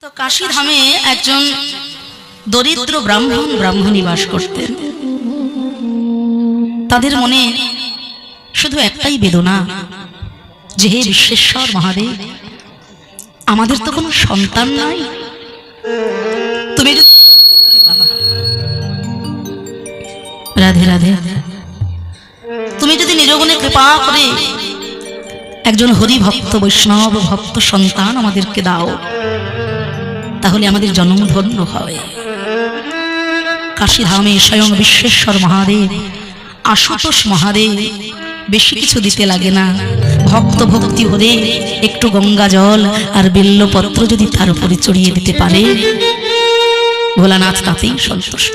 তো কাশী ধামে একজন দরিদ্র ব্রাহ্মণী বাস করতেন। তাদের মনে শুধু একটাই বেদনা যে হে বিশ্বেশ্বর মহাদেব, আমাদের তো কোনো সন্তান নাই, তুমি যদি রাধে রাধে তুমি যদি নিরগুণে কৃপা করে একজন হরি ভক্ত বৈষ্ণব ভক্ত সন্তান আমাদেরকে দাও, তাহলে আমাদের জন্ম ধন্য হয়। কাশীধামে স্বয়ং বিশ্বেশ্বর মহাদেব, আশুতোষ মহাদেব বেশি কিছু দিতে লাগে না, ভক্ত ভক্তি হলে একটু গঙ্গা জল আর বেল্লপত্র যদি তার উপরে চড়িয়ে দিতে পারে, ভোলানাথ তাতেই সন্তুষ্ট।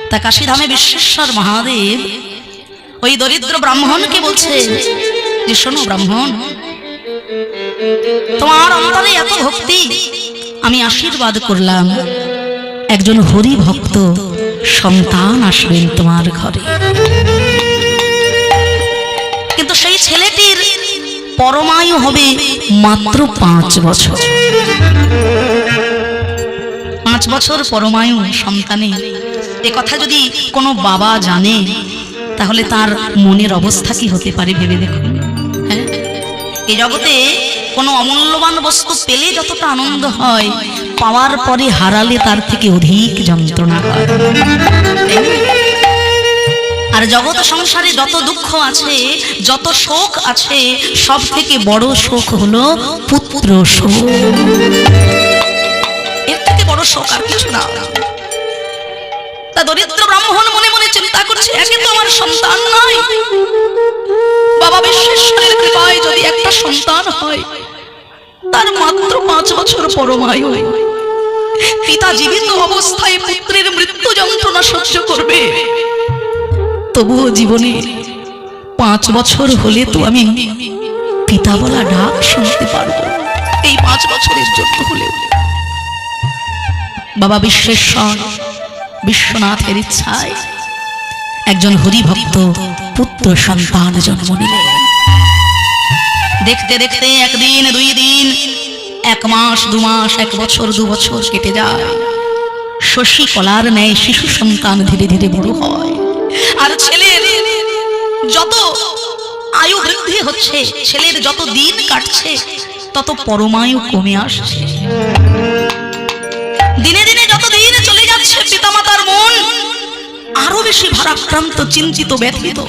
তা কাশীধামে বিশ্বেশ্বর মহাদেব ওই দরিদ্র ব্রাহ্মণকে বলছে যে শোনো ব্রাহ্মণ, তোমার অন্তরে এত ভক্তি, আমি আশীর্বাদ করলাম একজন হরি ভক্ত সন্তান আসবেন তোমার ঘরে। কিন্তু সেই ছেলেটির পরমায়ু হবে মাত্র 5 বছর। 5 বছর পরমায়ু সন্তানে, এ কথা যদি কোনো বাবা জানে তাহলে তার মনের অবস্থা কি হতে পারে ভেবে দেখুন। হ্যাঁ, এই জগতে কোনো অমূল্যবান বস্তু পেলে যতটা আনন্দ হয়, পাওয়ার পরে হারালে তার থেকে অধিক যন্ত্রণা হয়। আর জগৎ সংসারে যত দুঃখ আছে, যত শোক আছে, সব থেকে বড় শোক হলো পুত্র শোক। এর থেকে বড় শোক আর কিছু না। তা দরিদ্র ব্রাহ্মণ মনে মনে চিন্তা করছে, একে তো আমার সন্তান নাই, বাবা বিশ্বেশ্বরের কৃপায় যদি একটা সন্তান হয়, তার মাত্র 5 বছর পরমায়ু, পিতা জীবিত অবস্থায় পুত্রের মৃত্যু যন্ত্রণা সহ্য করবে, তবুও জীবনে 5 বছর হলে তো আমি পিতা বলা ডাক শুনতে পারবো। এই 5 বছরের জন্য হলে বাবা বিশ্বেশ্বর বিশ্বনাথের ইচ্ছায় একজন হরিভক্ত পুত্র সন্তান জন্ম নিলেন। দেখতে দেখতে 1 দিন 2 দিন, 1 মাস 2 মাস, 1 বছর 2 বছর কেটে যায়। শশী কলার ন্যায় শিশু সন্তান ধীরে ধীরে বড় হয়। আর ছেলের যত আয়ু বৃদ্ধি হচ্ছে, ছেলের যত দিন কাটছে, তত পরমায়ু কমে আসছে। দিনে দিনে যত দিন চলে যাচ্ছে, পিতামাতার মন আরো বেশি ভারাক্রান্ত, চিন্তিত, ব্যথিত।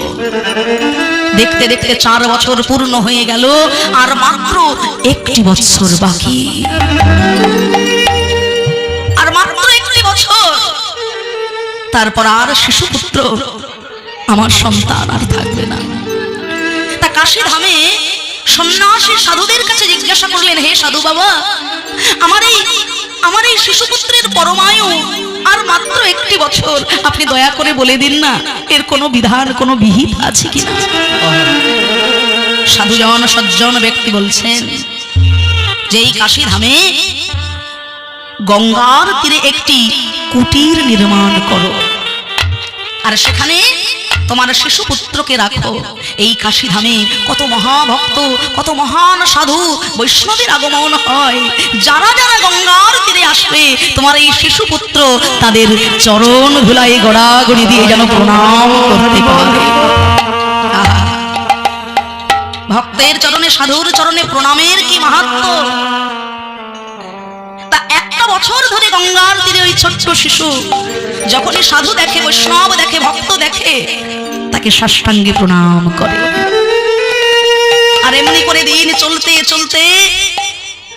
দেখতে দেখতে 4 বছর পূর্ণ হয়ে গেল, আর মাত্র 1 বছর বাকি। আর মাত্র 1 বছর, তারপর আর শিশুপুত্র আমার সন্তান আর থাকবে না। তা কাশী ধামে সন্ন্যাসী সাধুদের কাছে জিজ্ঞাসা করলেন, হে সাধু বাবা, আমার এই শিশুপুত্রের পরমায়ু আর মাত্র 1 বছর, আপনি দয়া করে বলে দিন না, এর কোনো বিধান, কোনো বিহিত আছে কিনা। সাধুজন সজ্জন ব্যক্তি বলছেন যে এই কাশী ধামে গঙ্গার তীরে একটি কুটির নির্মাণ করো, আর সেখানে তোমার শিশুপুত্রকে রাখো। এই কাশী ধামে কত মহাভক্ত, কত মহান সাধু বৈষ্ণবের আগমন হয়, যারা যারা গঙ্গার তীরে আসবে, তোমার এই শিশুপুত্র তাদের চরণ ধুলায় গড়াগড়ি দিয়ে যেন প্রণাম করতে পারে। ভক্তের চরণে, সাধুর চরণে প্রণামের কি মাহাত্ম্য। তা 1 বছর ধরে গঙ্গার তীরে ওই ছোট্ট শিশু যখনই সাধু দেখে, বৈষ্ণব দেখে, ভক্ত দেখে, তাকে সাষ্টাঙ্গে প্রণাম করে। আর এমনি করে দিন চলতে চলতে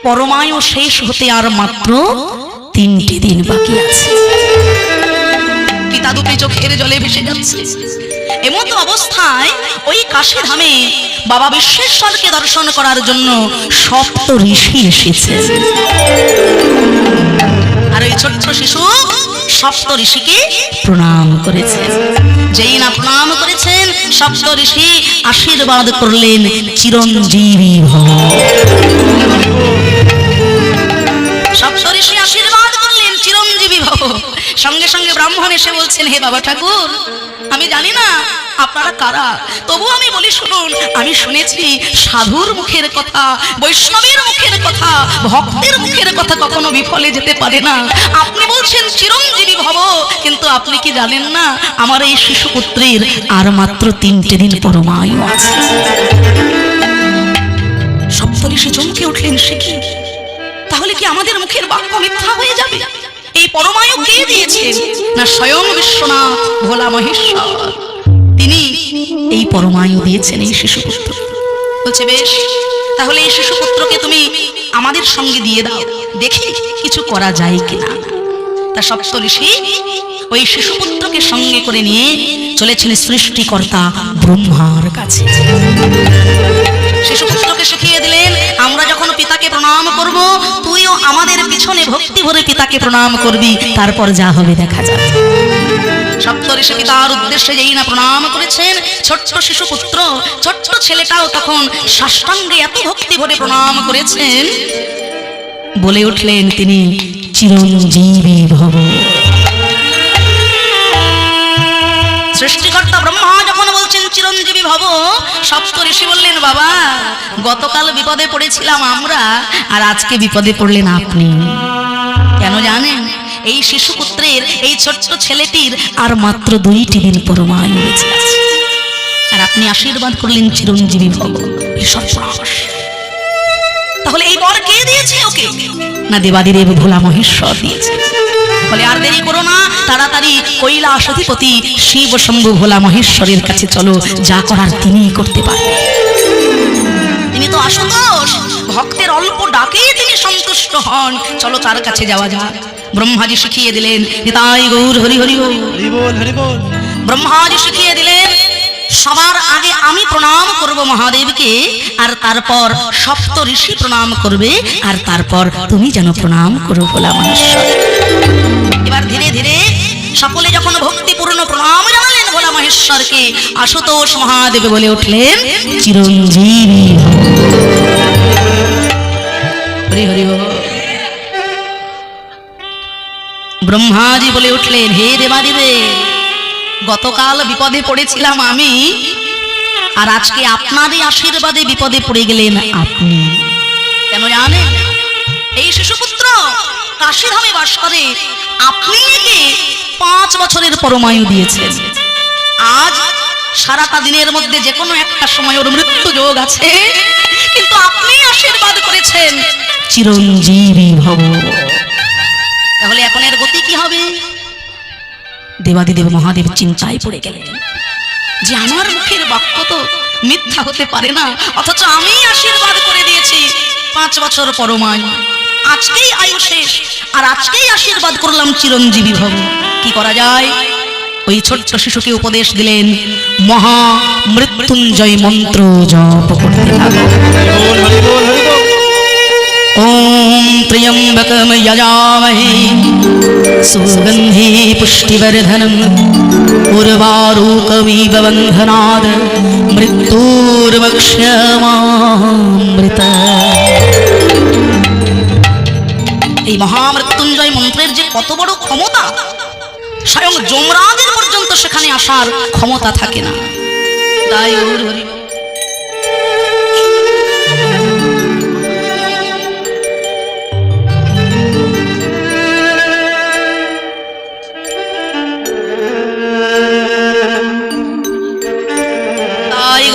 পরমায়ু শেষ হতে আর মাত্র 3টি দিন বাকি আছে। পিতা দুটি চোখের জলে ভেসে যাচ্ছে। এমত অবস্থায় ওই কাশী ধামে বাবা বিশ্বেশ্বরকে দর্শন করার জন্য 7 ঋষি এসেছে। আর ওই ছোট্ট শিশু 7 ঋষিকে প্রণাম করেছে। যেই না প্রণাম করেছেন, 7 ঋষি আশীর্বাদ করলেন, চিরঞ্জীবী ভব। 7 ঋষি আশীর্বাদ করলেন, চিরঞ্জীবী ভব। সঙ্গে সঙ্গে ব্রাহ্মণ এসে বলছেন, হে বাবা ঠাকুর, আমি জানি না আপনারা কারা, তবু আমি বলি শুনুন। আমি শুনেছি সাধুর মুখের কথা, বৈষ্ণবের মুখের কথা, ভক্তের মুখের কথা কখনো বিফলে যেতে পারে না। আপনি বলছেন চিরঞ্জীবী ভব, কিন্তু আপনি কি জানেন না আমার এই শিশুপুত্রের আর মাত্র 3টে দিন পরমায়ু আছে। সপ্তঋষি চমকে উঠলেন, সে কি, তাহলে কি আমাদের মুখের বাক্য মিথ্যা হয়ে যাবে? এই পরমায়ু কে দিয়েছেন? না স্বয়ং বিশ্বনাথ ভোলা মহেশ্বর, তিনি এই পরমায়ু দিয়েছেন এই শিশুপুত্র। বলছে বেশ, তাহলে এই শিশুপুত্রকে তুমি আমাদের সঙ্গে দিয়ে দাও, দেখি কিছু করা যায় কিনা। তা সপ্তঋষি ওই শিশুপুত্রকে সঙ্গে করে নিয়ে চলেছিলেন সৃষ্টিকর্তা ব্রহ্মার কাছে। শিশুপুত্রকে শিখিয়ে দিলেন, আমরা যখন পিতাকে প্রণাম করব, তুইও আমাদের পিছনে ভক্তি ভরে পিতাকে প্রণাম করবি, তারপর যা হবে দেখা যাবে। সপ্তঋষি পিতার উদ্দেশ্যে যেই না প্রণাম করেছেন, ছোট্ট শিশুপুত্র, ছোট্ট ছেলেটাও তখন সাষ্টাঙ্গে এত ভক্তি ভরে প্রণাম করেছেন, বলে উঠলেন তিনি চিরঞ্জীবী ভব। সৃষ্টিকর্তা ব্রহ্মা যখন বলছেন চিরঞ্জীবী ভব, সপ্তঋষি বললেন, বাবা গতকাল বিপদে পড়েছিলাম আমরা, আর আজকে বিপদে পড়লেন আপনি। কেন জানেন? এই শিশুপুত্রের, এই ছোট্ট ছেলেটির আর মাত্র 2টি দিন পরমায়ু বেঁচে আছে, আর আপনি আশীর্বাদ করলেন চিরঞ্জীবী ভব। তাহলে এই বর কে দিয়েছে ওকে? না দেবাদিদেব ভোলা মহেশ্বর দিয়েছে। বলে আর দেরি করো না, তাড়াতাড়ি কৈলাসাধিপতি শিব শম্ভু ভোলা মহেশ্বরের কাছে চলো, যা করার তিনিই করতে পারবেন। তিনি তো আশুতোষ, ভক্তের অল্প ডাকেই তিনি সন্তুষ্ট হন, চলো তার কাছে যাওয়া যাক। ব্রহ্মাজি শিখিয়ে দিলেন, নিতাই গৌর হরি হরি বল। ব্রহ্মাজি শিখিয়ে দিলেন, সবার আগে আমি প্রণাম করব মহাদেবকে, আর তারপর সপ্তঋষি প্রণাম করবে, আর তারপর তুমি যেন প্রণাম করো ভোলা মহেশ্বর। এবার ধীরে ধীরে সকলে যখন ভক্তিপূর্ণ প্রণাম জানালেন ভোলা মহেশ্বরকে, আশুতোষ মহাদেব বলে উঠলেন চিরঞ্জীবী হরি হরি বল। ব্রহ্মাজি বলে উঠলেন, হে দেবাদিদেব, গতকাল বিপদে পড়েছিলাম আমি, আর আজকে আপনারই আশীর্বাদে বিপদে পড়ে গেলেন আপনি। কেন জানেন? এই শিশুপুত্র কাশীধামে বাস করে, আপনি একে 5 বছরের পরমায়ু দিয়েছেন। আজ সারাটা দিনের মধ্যে যে কোনো একটা সময় ওর মৃত্যু যোগ আছে, কিন্তু আপনি আশীর্বাদ করেছেন চিরঞ্জীবী ভব। তাহলে এখন এর গতি কি হবে? দেবাদিদেব মহাদেব চিন্তায় পড়ে গেলেন যে আমার মুখের বাক্য তো মিথ্যা হতে পারে না, অথচ আমি আশীর্বাদ করে দিয়েছি 5 বছর পরমায়ু, আজকেই আয়ু শেষ, আর আজকেই আশীর্বাদ করলাম চিরঞ্জীবী ভব। কি করা যায়? ওই ছোট্ট শিশুকে উপদেশ দিলেন, মহা মৃত্যুঞ্জয় মন্ত্র জপ করতে থাকো। ওম ত্র্যম্বকম যজামহে সুগন্ধি পুষ্টিবর্ধনম উর্বারুকমিব বন্ধনাদ মৃত্যুর্মক্ষ্যমামৃত। এই মহামৃত্যুঞ্জয় মন্ত্রের যে কত বড় ক্ষমতা, স্বয়ং যমরাজের পর্যন্ত সেখানে আসার ক্ষমতা থাকে না। তাই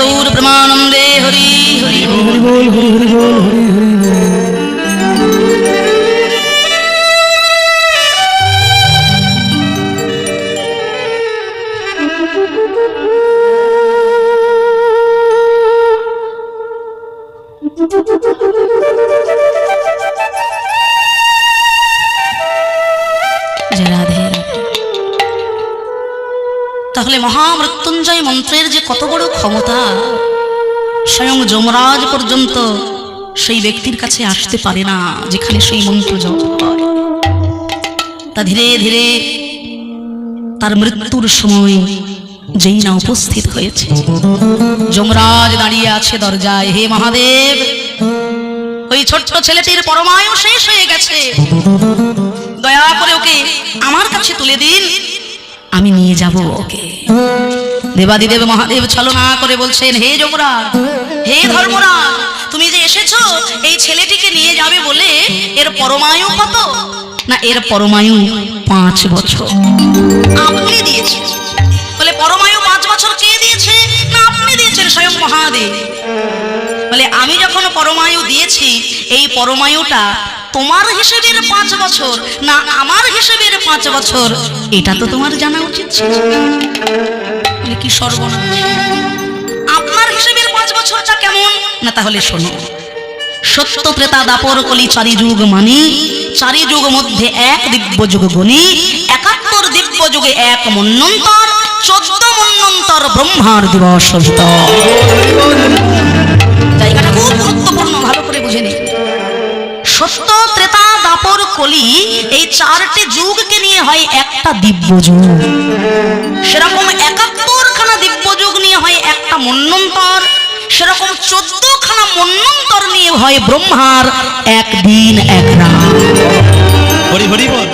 গৌর প্রেমানন্দে হরি হরি হরি বল, হরি হরি বল, হরি হরি বল। তাহলে মহামৃত্যুঞ্জয় মন্ত্রের যে কত বড় ক্ষমতা, স্বয়ং যমরাজ পর্যন্ত সেই ব্যক্তির কাছে আসতে পারে না যেখানে সেই মন্ত্র জপ হয়। তা ধীরে ধীরে তার মৃত্যুর সময় যেই না উপস্থিত হয়েছে, যমরাজ দাঁড়িয়ে আছে দরজায়। হে মহাদেব, ওই ছোট্ট ছেলেটির পরমায়ু শেষ হয়ে গেছে, দয়া করে ওকে আমার কাছে তুলে দিন, আমি নিয়ে যাব ওকে। দেবাদিদেব মহাদেব ছলনা করে বলছেন, হে যমরাজ, হে ধর্মরাজ, তুমি যে এসেছো এই ছেলেটিকে নিয়ে যাবে বলে, এর পরমায়ু কত? না, এর পরমায়ু 5 বছর। আপনি দিয়েছেন বলে পরমায়ু 5 বছর কে দিয়েছে? না, আপনি দিয়েছেন স্বয়ং মহাদেব। বলে আমি যখন পরমায়ু দিয়েছি, এই পরমায়ুটা তোমার হিসেবের 5 বছর না আমার হিসেবের 5 বছর, এটা তো তোমার জানা উচিত ছিল। বলে কি সর্বনাশ, আপনার হিসেবের 5 বছরটা কেমন? না তাহলে শোনো, সত্য ত্রেতা দাপর কলি 4 যুগ মানি, 4 যুগ মধ্যে 1 দিব্য যুগ গণি, 71 দিব্য যুগে 1 মন্বন্তর, 14 মন্বন্তর ব্রহ্মার দিবস। জায়গাটা খুব গুরুত্বপূর্ণ, ভালো করে বুঝে নিন। সত্য ত্রেতা দাপর কলি এই 4টে যুগকে নিয়ে হয় একটা দিব্য যুগ, সেরকম 71খানা দিব্য যুগ নিয়ে হয় একটা মন্বন্তর, সেরকম 14খানা মন্বন্তর নিয়ে হয় ব্রহ্মার 1 দিন 1 রাত। হরি হরি বল।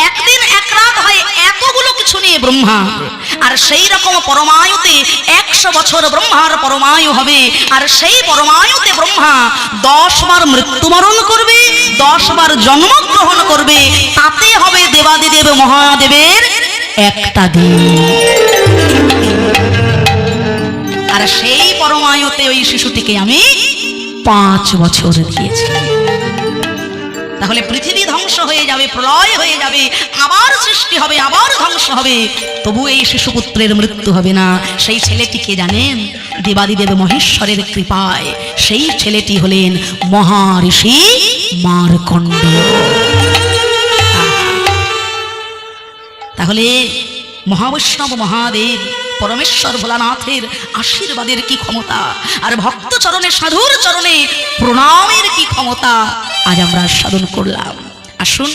1 দিন 1 রাত হয় এতগুলো কিছু নিয়ে ব্রহ্মা। আর সেই রকম পরমায়ুতে 100 বছর ব্রহ্মার পরমায়ু হবে, আর সেই পরমায়ুতে ব্রহ্মা 10 বার মৃত্যুবরণ করবে, 10 বার জন্মগ্রহণ করবে, তাতে হবে দেবাদিদেব মহাদেবের 1টা দিন। আর সেই পরমায়ুতে ওই শিশুটিকে আমি 5 বছর দিয়েছি। তাহলে পৃথিবী ধ্বংস হয়ে যাবে, প্রলয় হয়ে যাবে, আবার সৃষ্টি হবে, আবার ধ্বংস হবে, তবু এই শিশুপুত্রের মৃত্যু হবে না। সেই ছেলেটিকে জানেন, দেবাদিদেব মহেশ্বরের কৃপায় সেই ছেলেটি হলেন মহাঋষি মার্কণ্ডেয়। তাহলে মহাবৈষ্ণব মহাদেব পরমেশ্বর ভোলানাথের আশীর্বাদের কি ক্ষমতা, আর ভক্ত চরণে সাধুর চরণে প্রণামের কি ক্ষমতা আজ আমরা সাধন করলাম। আসুন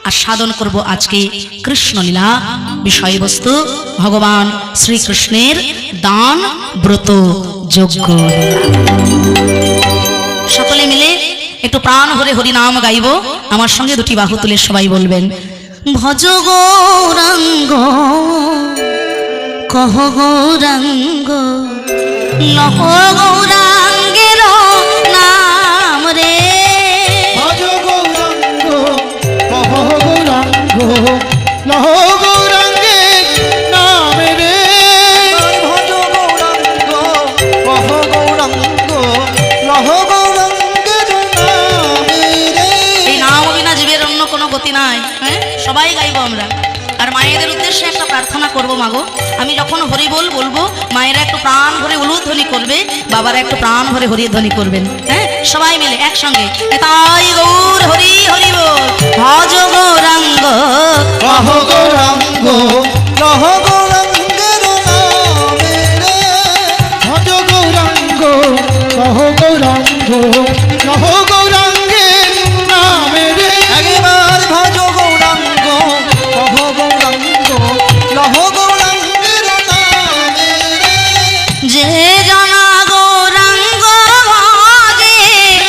আর সাধন করব আজকে কৃষ্ণলীলা। বিষয়বস্তু ভগবান শ্রীকৃষ্ণের দান ব্রত যজ্ঞ। সকলে মিলে একটু প্রাণ ভরে হরি নাম গাইব। আমার সঙ্গে 2টি বাহু তুলে সবাই বলবেন, ভজ গৌরাঙ্গ কহ গৌরাঙ্গ লহ গৌরাঙ্গের নাম রে। ভজ গৌরাঙ্গ কহ গৌরাঙ্গ লহ গৌরাঙ্গের নাম রে। ভজ গৌরাঙ্গ কহ গৌরাঙ্গ লহ গৌরাঙ্গের নাম রে। এই নাম বিনা জীবের অন্য কোনো গতি নাই। হ্যাঁ, সবাই গাইবো আমরা। আর মায়েদের উদ্দেশ্যে একটা প্রার্থনা করব, মাগো আমি যখন হরি বল বলবো মায়েরা একটু প্রাণ ভরে উলুধ্বনি করবে, বাবারা একটু প্রাণ ভরে হরি ধ্বনি করবেন। হ্যাঁ, সবাই মিলে একসঙ্গে তাই গৌর হরি হরি বল। ভজ গৌরাঙ্গ কহ গৌরাঙ্গ লহ গৌরাঙ্গের নাম রে। ভজ গৌরাঙ্গ কহ গৌরাঙ্গ লহ গৌরাঙ্গের নাম রে। একবার ভজ গৌরাঙ্গ কহ গৌরাঙ্গ লহ গৌরাঙ্গের নাম রে। যে জানা গৌরাঙ্গ ভজে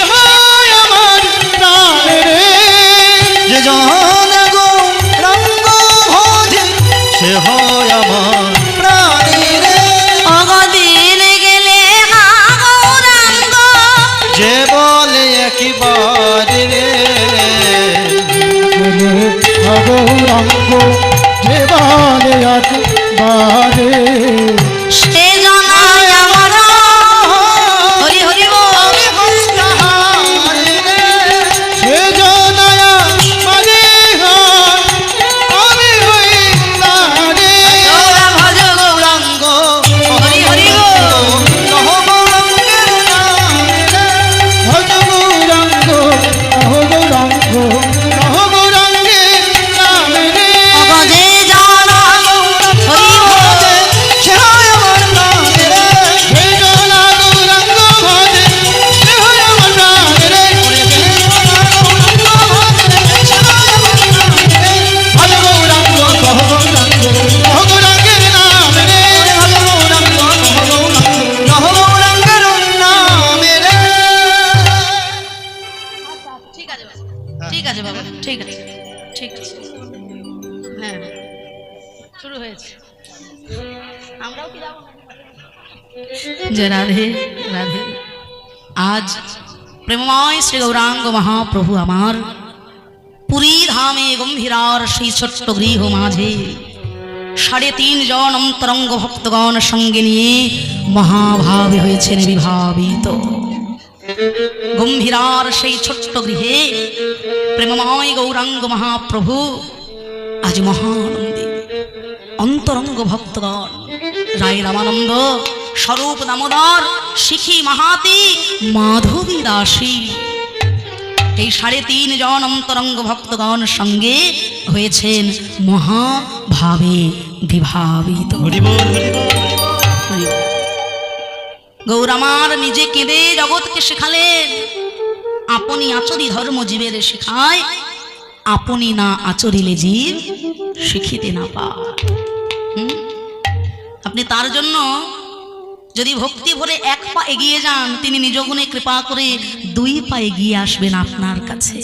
হয় আমার প্রাণ রে। যে জন গৌরাঙ্গ ভজে সে হয় আমার প্রাণ রে। অগদিন গেলে হা গৌরাঙ্গ যে বলে একবার রে গৌরাঙ্গ যে বলে একবার সে জানা আমার হরি হরি বল। সে জনায়া মানে আমি হই তারে। ভজ গৌরাঙ্গ হরি হরি বল। লহ গৌরাঙ্গের নাম রে। ভজ গৌরাঙ্গ লহ গৌরাঙ্গ লহ গৌরাঙ্গের নাম রে। অগজে জানা হরি বল। সে হয় আমার প্রাণ রে। সে জনা গৌরাঙ্গ ভজে সে হয় আমার প্রাণ রে। সে জনা গৌরাঙ্গ ভজে সে হয় আমার প্রাণ রে। ভজ গৌরাঙ্গ কহ গৌরাঙ্গ লহ গৌরাঙ্গের নাম রে। ভজ গৌরাঙ্গ কহ গৌরাঙ্গ লহ গৌরাঙ্গের নাম রে। ঠিক আছে বাবা, ঠিক আছে বাবা, ঠিক আছে, ঠিক আছে। হ্যাঁ, শুরু হয়েছে, আমরাও কি যাবো? যে রাধে রাধে। আজ প্রেমময় শ্রী গৌরাঙ্গ মহাপ্রভু আমার পুরী ধামে গম্ভীরার সেই ছোট্ট গৃহ মাঝে 3.5 জন অন্তরঙ্গ ভক্তগণ সঙ্গে নিয়ে মহাভাবে হয়েছেন বিভাবিত। গম্ভীরার সেই ছোট্ট গৃহে প্রেমময় গৌরাঙ্গ মহাপ্রভু আজ মহানন্দে অন্তরঙ্গ ভক্তগণ রায় রামানন্দ, স্বরূপ দামোদর, শিখি মাহাতি, মাধবী দাসী এই 3.5 জন অন্তরঙ্গ ভক্তগণ সঙ্গে হয়েছেন মহাভাবে বিভাবিত। গৌরামার নিজে কেঁদে জগৎকে শেখালেন, আপনি আচরি ধর্ম জীবের শেখায়, আপনি না আচরিলে জীব শিখিতে না পায়। আপনি তার জন্য যদি ভক্তি ভরে 1 পা এগিয়ে যান, তিনি নিজ গুণে কৃপা করে 2 পা এগিয়ে আসবেন আপনার কাছে।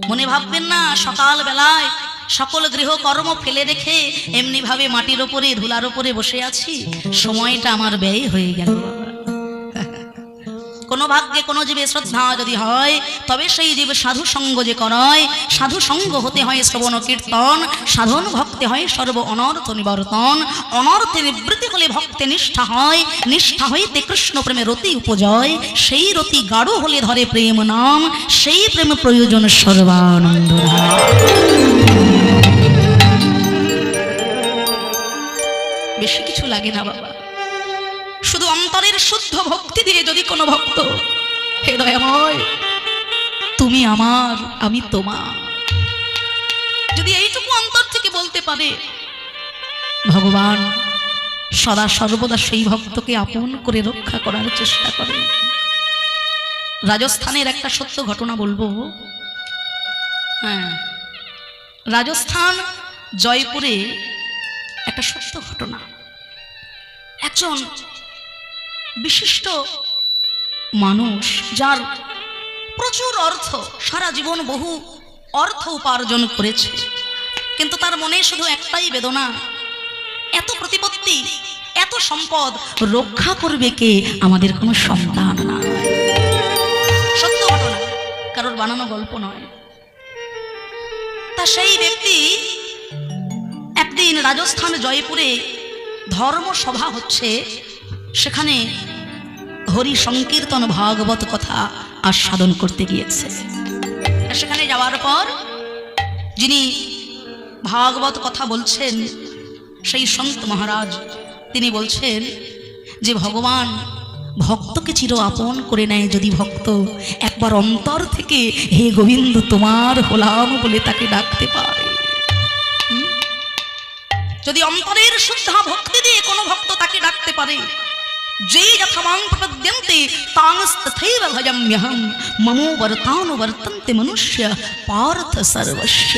মনে ভাববেন না সকাল বেলায় সকল গৃহকর্ম ফেলে রেখে এমনি ভাবে মাটির ওপরে ধুলার ওপরে বসে আছি, সময়টা আমার ব্যয় হয়ে গেল। কোন ভাগ্যে কোন জীবে শ্রদ্ধা যদি হয়, তবে সেই জীব সাধু সঙ্গ যে করায়, সাধু সঙ্গ হতে হয় শ্রবণ কীর্তন, সাধন ভক্তি হয় সর্ব অনর্থ নিবর্তন, অনর্থে নিবৃত্তি হলে ভক্তে নিষ্ঠা হয়, নিষ্ঠা হইতে কৃষ্ণ প্রেমে রতি উপজয়, সেই রতি গাঢ় হলে ধরে প্রেম নাম, সেই প্রেম প্রয়োজন সর্বানন্দ। বেশি কিছু লাগে না বাবা, শুধু অন্তরের শুদ্ধ ভক্তি দিয়ে যদি কোনো ভক্ত হে দয়াময় তুমি আমার আমি তোমার, যদি এইটুকু অন্তর থেকে বলতে পারে, ভগবান সদা সর্বদা সেই ভক্তকে আপন করে রক্ষা করার চেষ্টা করে। রাজস্থানের একটা সত্য ঘটনা বলবো। হ্যাঁ, রাজস্থান জয়পুরে একটা সত্য ঘটনা। একজন বিশিষ্ট মানুষ, যার প্রচুর অর্থ, সারা জীবন বহু অর্থ উপার্জন করেছে, কিন্তু তার মনে শুধু একটাই বেদনা, এত প্রতিপত্তি, এত সম্পদ রক্ষা করবে কে, আমাদের কোনো সন্তান না। সত্য ঘটনা, কারোর বানানো গল্প নয়। তা সেই ব্যক্তি একদিন রাজস্থান জয়পুরে ধর্মসভা হচ্ছে, সেখানে হরি সংকীর্তন ভাগবত কথা আস্বাদন করতে গিয়েছে। সেখানে যাওয়ার পর যিনি ভাগবত কথা বলছেন সেই সন্ত মহারাজ, তিনি বলছেন যে ভগবান ভক্তকে চির আপন করে নেয় যদি ভক্ত একবার অন্তর থেকে হে গোবিন্দ তোমার হলাম বলে তাকে ডাকতে পারে। যদি অন্তরের শুদ্ধ ভক্তি দিয়ে কোনো ভক্ত তাকে ডাকতে পারে, যেই যথামাং প্রপদ্যন্তে তাংস্তথৈব ভজাম্যহম মমো বর্তানো বর্তন্তে মনুষ্য পার্থ সর্বস্য।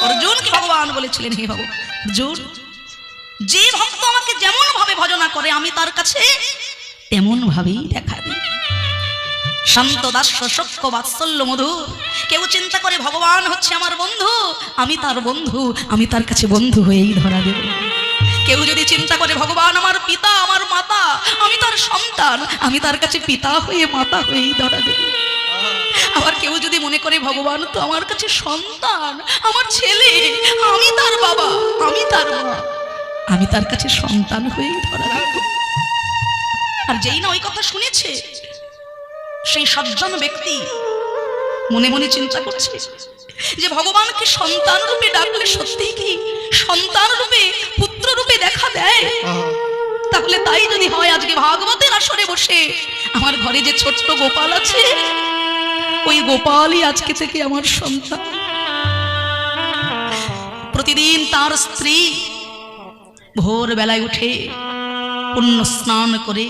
অর্জুন কি ভগবান বলেছিলেন, হে ভগবান অর্জুন, যে ভক্ত আমাকে যেমন ভাবে ভজনা করে আমি তার কাছে তেমন ভাবেই দেখা দিই। শান্ত দাস্য সক্ষ বাৎসল্য মধুর। কেউ চিন্তা করে ভগবান হচ্ছে আমার বন্ধু, আমি তার বন্ধু, আমি তার কাছে বন্ধু হয়েই ধরা দেব। কেউ যদি চিন্তা করে ভগবান আমার পিতা আমার মাতা, আমি তার সন্তান, আমি তার কাছে পিতা হয়ে মাতা হয়েই ধরা দেব। আবার কেউ যদি মনে করে ভগবান তো আমার কাছে সন্তান, আমার ছেলে, আমি তার বাবা, আমি তার মা, আমি তার কাছে সন্তান হয়েই ধরা দেব। আর যেই না ওই কথা শুনেছে, সেই সজ্জন ব্যক্তি মনে মনে চিন্তা করছে যে ভগবানকে সন্তান রূপে ডাকলে সত্যি কি সন্তান রূপে পুত্র রূপে দেখা দেয়? তাহলে তাই যদি হয়, আজকে ভাগবতের আসরে বসে আমার ঘরে যে ছোট্ট গোপাল আছে, ওই গোপালই আজকে থেকে আমার সন্তান। প্রতিদিন তার স্ত্রী ভোর বেলায় উঠে পুণ্য স্নান করে,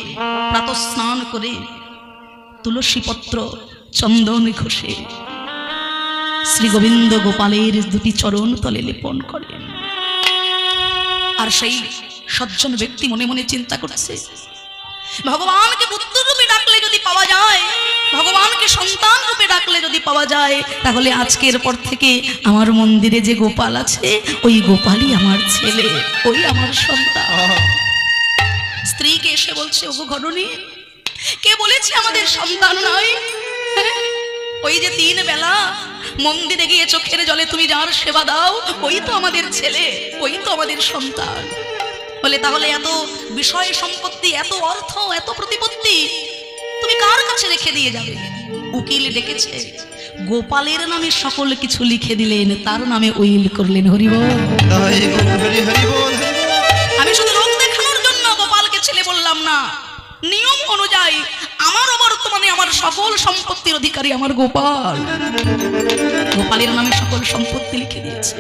প্রাতঃ স্নান করে, তুলসী পত্র চন্দন ঘষে শ্রী গোবিন্দ গোপালের 2টি চরণ তলে লেপন করেন। আর সেই সজ্জন ব্যক্তি মনে মনে চিন্তা করছে, ভগবানকে পুত্র রূপে ডাকলে যদি পাওয়া যায়, ভগবানকে সন্তান রূপে ডাকলে যদি যদি পাওয়া যায় তাহলে আজকের পর থেকে আমার মন্দিরে যে গোপাল আছে ওই গোপালই আমার ছেলে, ওই আমার সন্তান। স্ত্রীকে এসে বলছে, ওগো ঘরণী, কে বলেছে আমাদের সন্তান নয়? ওই যে 3 বেলা মন্দিরে গিয়ে চোখের জলে তুমি যার সেবা দাও ওই তো আমাদের ছেলে, ওই তো আমাদের সন্তান। বলে তাহলে এত বিষয় সম্পত্তি, এত অর্থ, এত প্রতিপত্তি তুমি কার কাছে রেখে দিয়ে যাবে? উকিল ডেকেছে, গোপালের নামে সকল কিছু লিখে দিলেন, তার নামে উইল করলেন। হরিবল। হরি বল, হরি হরি বল, হরি বল। আমি শুধু লোক দেখানোর জন্য গোপালকে ছেলে বললাম না, নিয়ম অনুযায়ী আমার বর্তমানে আমার সকল সম্পত্তির অধিকারী আমার গোপাল। গোপালের নামে সকল সম্পত্তি লিখে দিয়েছে।